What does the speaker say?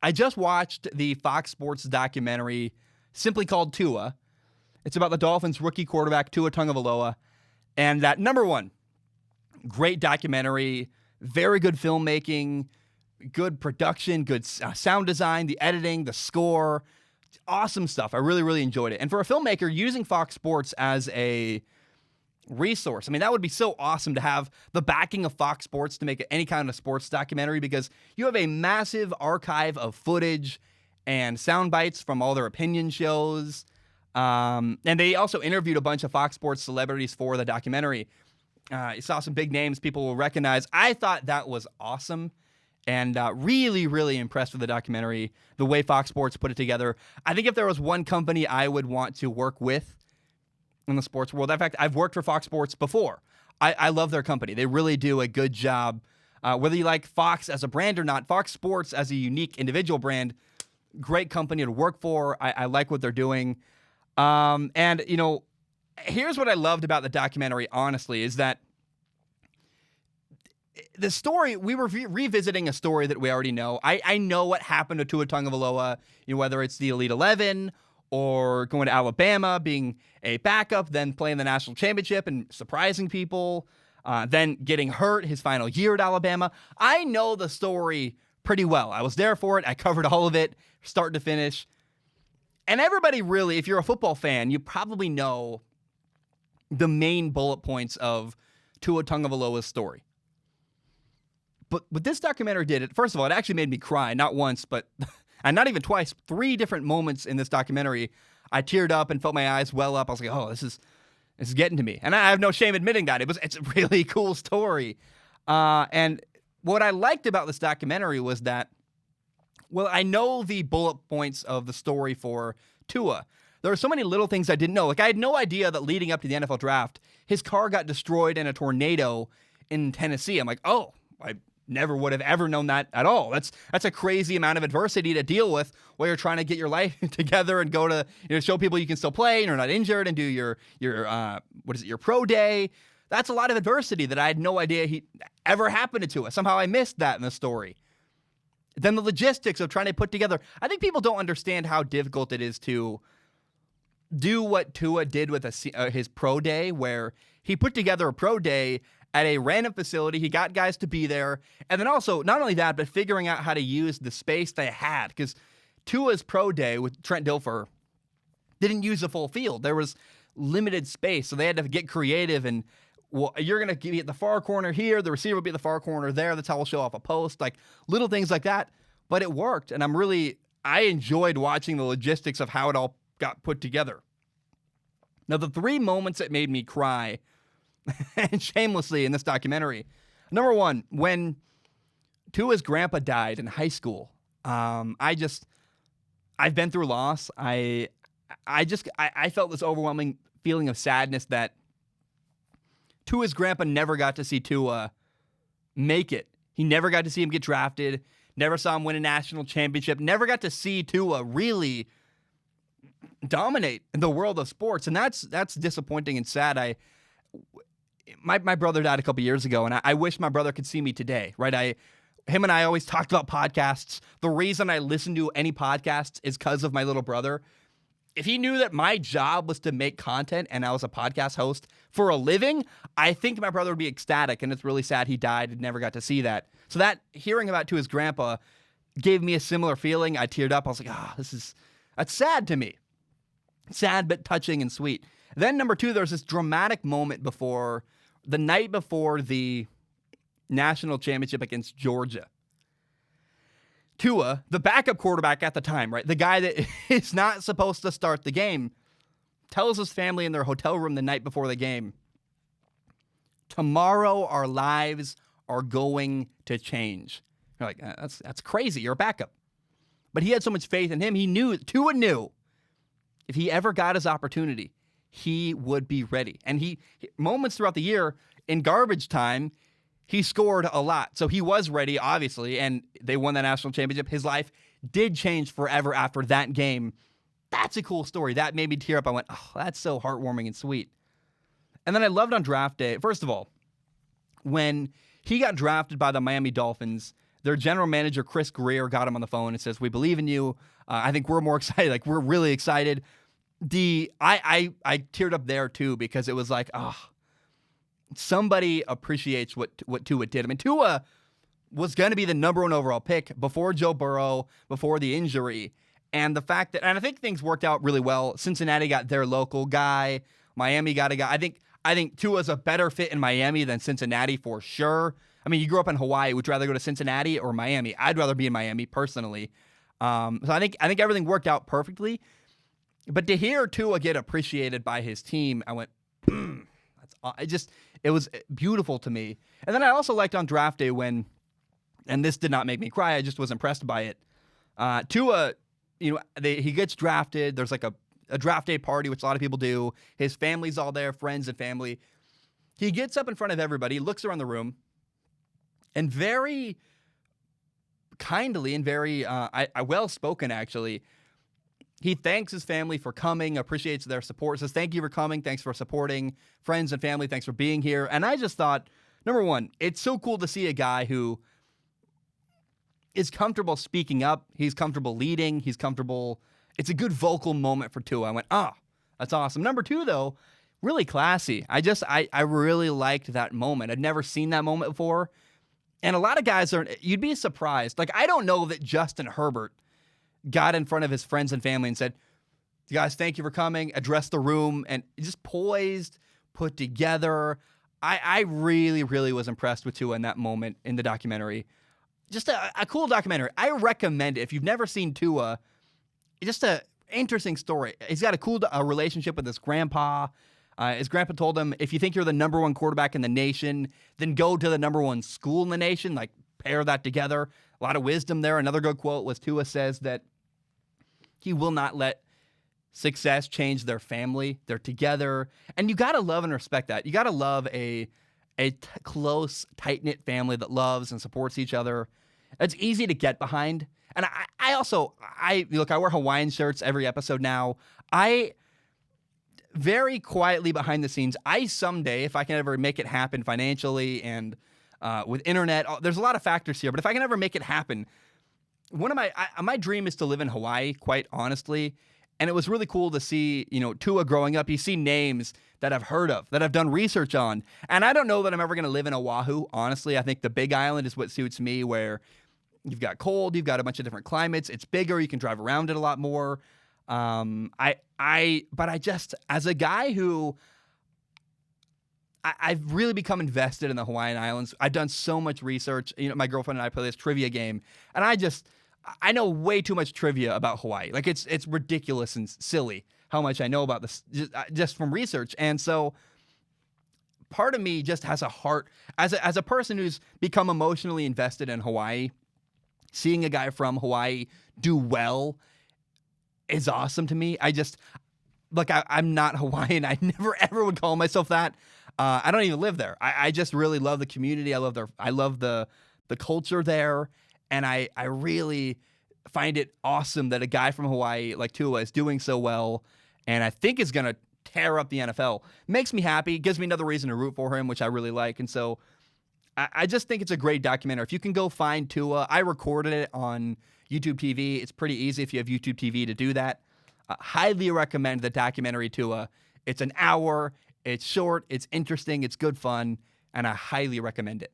I just watched the Fox Sports documentary simply called Tua. It's about the Dolphins rookie quarterback Tua Tagovailoa. And that, number one, great documentary, very good filmmaking, good production, good sound design, the editing, the score, awesome stuff. I really, really enjoyed it. And for a filmmaker, using Fox Sports as a resource, I mean, that would be so awesome to have the backing of Fox Sports to make any kind of sports documentary, because you have a massive archive of footage and sound bites from all their opinion shows. And they also interviewed a bunch of Fox Sports celebrities for the documentary. You saw some big names people will recognize. I thought that was awesome, and really, really impressed with the documentary, the way Fox Sports put it together. I think if there was one company I would want to work with in the sports world, in fact, I've worked for Fox Sports before. I love their company. They really do a good job. Whether you like Fox as a brand or not, Fox Sports as a unique individual brand, great company to work for. I like what they're doing. And, you know, here's what I loved about the documentary, honestly, is that the story, we were revisiting a story that we already know. I know what happened to Tua Tagovailoa, you know, whether it's the Elite 11 or going to Alabama, being a backup, then playing the national championship and surprising people, then getting hurt his final year at Alabama. I know the story pretty well. I was there for it. I covered all of it, start to finish. And everybody really, if you're a football fan, you probably know the main bullet points of Tua Tagovailoa's story. But what this documentary did, first of all, it actually made me cry, not once, but and not even twice, 3 different moments in this documentary. I teared up and felt my eyes well up. I was like, oh, this is getting to me. And I have no shame admitting that. It's a really cool story. And what I liked about this documentary was that, well, I know the bullet points of the story for Tua. There are so many little things I didn't know. Like, I had no idea that leading up to the NFL draft, his car got destroyed in a tornado in Tennessee. I'm like, oh, I never would have ever known that at all. That's a crazy amount of adversity to deal with while you're trying to get your life together and go to, you know, show people you can still play and you're not injured and do your pro day. That's a lot of adversity that I had no idea he ever happened to Tua. Somehow I missed that in the story. Then the logistics of trying to put together. I think people don't understand how difficult it is to do what Tua did with his pro day, where he put together a pro day at a random facility. He got guys to be there. And then also, not only that, but figuring out how to use the space they had. Because Tua's pro day with Trent Dilfer didn't use the full field. There was limited space. So they had to get creative and, well, you're going to be at the far corner here. The receiver will be at the far corner there. That's how we'll show off a post. Like little things like that. But it worked. And I enjoyed watching the logistics of how it all got put together. Now, the 3 moments that made me cry, and shamelessly in this documentary. Number one, when Tua's grandpa died in high school, I've been through loss. I felt this overwhelming feeling of sadness that Tua's grandpa never got to see Tua make it. He never got to see him get drafted, never saw him win a national championship, never got to see Tua really dominate in the world of sports. And that's disappointing and sad. My brother died a couple years ago, and I wish my brother could see me today, right? Him and I always talked about podcasts. The reason I listen to any podcasts is because of my little brother. If he knew that my job was to make content and I was a podcast host for a living, I think my brother would be ecstatic, and it's really sad he died and never got to see that. So that, hearing about to his grandpa, gave me a similar feeling. I teared up. I was like, that's sad to me. Sad, but touching and sweet. Then number 2, there's this dramatic moment the night before the national championship against Georgia. Tua, the backup quarterback at the time, right? The guy that is not supposed to start the game, tells his family in their hotel room the night before the game, tomorrow our lives are going to change. You're like, that's crazy. You're a backup. But he had so much faith in him. Tua knew if he ever got his opportunity, he would be ready. And he moments throughout the year in garbage time, he scored a lot. So he was ready, obviously, and they won that national championship. His life did change forever after that game. That's a cool story. That made me tear up. I went, oh, that's so heartwarming and sweet. And then I loved on draft day, first of all, when he got drafted by the Miami Dolphins, their general manager, Chris Greer, got him on the phone and says, "We believe in you. I think we're more excited. Like, we're really excited." I teared up there too, because it was like, somebody appreciates what Tua did. I mean, Tua was going to be the number 1 overall pick before Joe Burrow, before the injury. And the fact that, and I think things worked out really well. Cincinnati got their local guy. Miami got a guy. I think Tua's a better fit in Miami than Cincinnati for sure. I mean, you grew up in Hawaii. Would you rather go to Cincinnati or Miami? I'd rather be in Miami personally. So I think everything worked out perfectly. But to hear Tua get appreciated by his team, I went, it was beautiful to me. And then I also liked on draft day when, and this did not make me cry, I just was impressed by it. Tua, he gets drafted. There's like a draft day party, which a lot of people do. His family's all there, friends and family. He gets up in front of everybody, looks around the room, and very kindly and very well-spoken, actually, he thanks his family for coming, appreciates their support, says, "Thank you for coming. Thanks for supporting friends and family. Thanks for being here." And I just thought, number one, it's so cool to see a guy who is comfortable speaking up. He's comfortable leading. He's comfortable. It's a good vocal moment for Tua. I went, that's awesome. Number two, though, really classy. I really liked that moment. I'd never seen that moment before. And a lot of guys you'd be surprised. Like, I don't know that Justin Herbert got in front of his friends and family and said, "Guys, thank you for coming," addressed the room, and just poised, put together. I really, really was impressed with Tua in that moment in the documentary. Just a cool documentary. I recommend it. If you've never seen Tua, just an interesting story. He's got a cool relationship with his grandpa. His grandpa told him, "If you think you're the number 1 quarterback in the nation, then go to the number 1 school in the nation." Like, pair that together. A lot of wisdom there. Another good quote was Tua says that he will not let success change their family. They're together. And you got to love and respect that. You got to love a close, tight-knit family that loves and supports each other. It's easy to get behind. And I also wear Hawaiian shirts every episode now. I very quietly behind the scenes, someday, if I can ever make it happen financially and with internet, there's a lot of factors here, but if I can ever make it happen, one of my dream is to live in Hawaii, quite honestly. And it was really cool to see, Tua growing up. You see names that I've heard of, that I've done research on. And I don't know that I'm ever going to live in Oahu, honestly. I think the Big Island is what suits me, where you've got cold, you've got a bunch of different climates. It's bigger, you can drive around it a lot more. But as a guy who I've really become invested in the Hawaiian Islands. I've done so much research. My girlfriend and I play this trivia game, and I know way too much trivia about Hawaii. Like, it's ridiculous and silly how much I know about this just from research. And so part of me just has a heart as a person who's become emotionally invested in Hawaii. Seeing a guy from Hawaii do well is awesome to me. I'm not Hawaiian. I never ever would call myself that. I don't even live there. I just really love the community. I love the culture there, and I really find it awesome that a guy from Hawaii like Tua is doing so well, and I think is gonna tear up the NFL. Makes me happy. Gives me another reason to root for him, which I really like. And so I just think it's a great documentary. If you can go find Tua, I recorded it on YouTube TV. It's pretty easy if you have YouTube TV to do that. Highly recommend the documentary Tua. It's an hour. It's short. It's interesting. It's good fun. And I highly recommend it.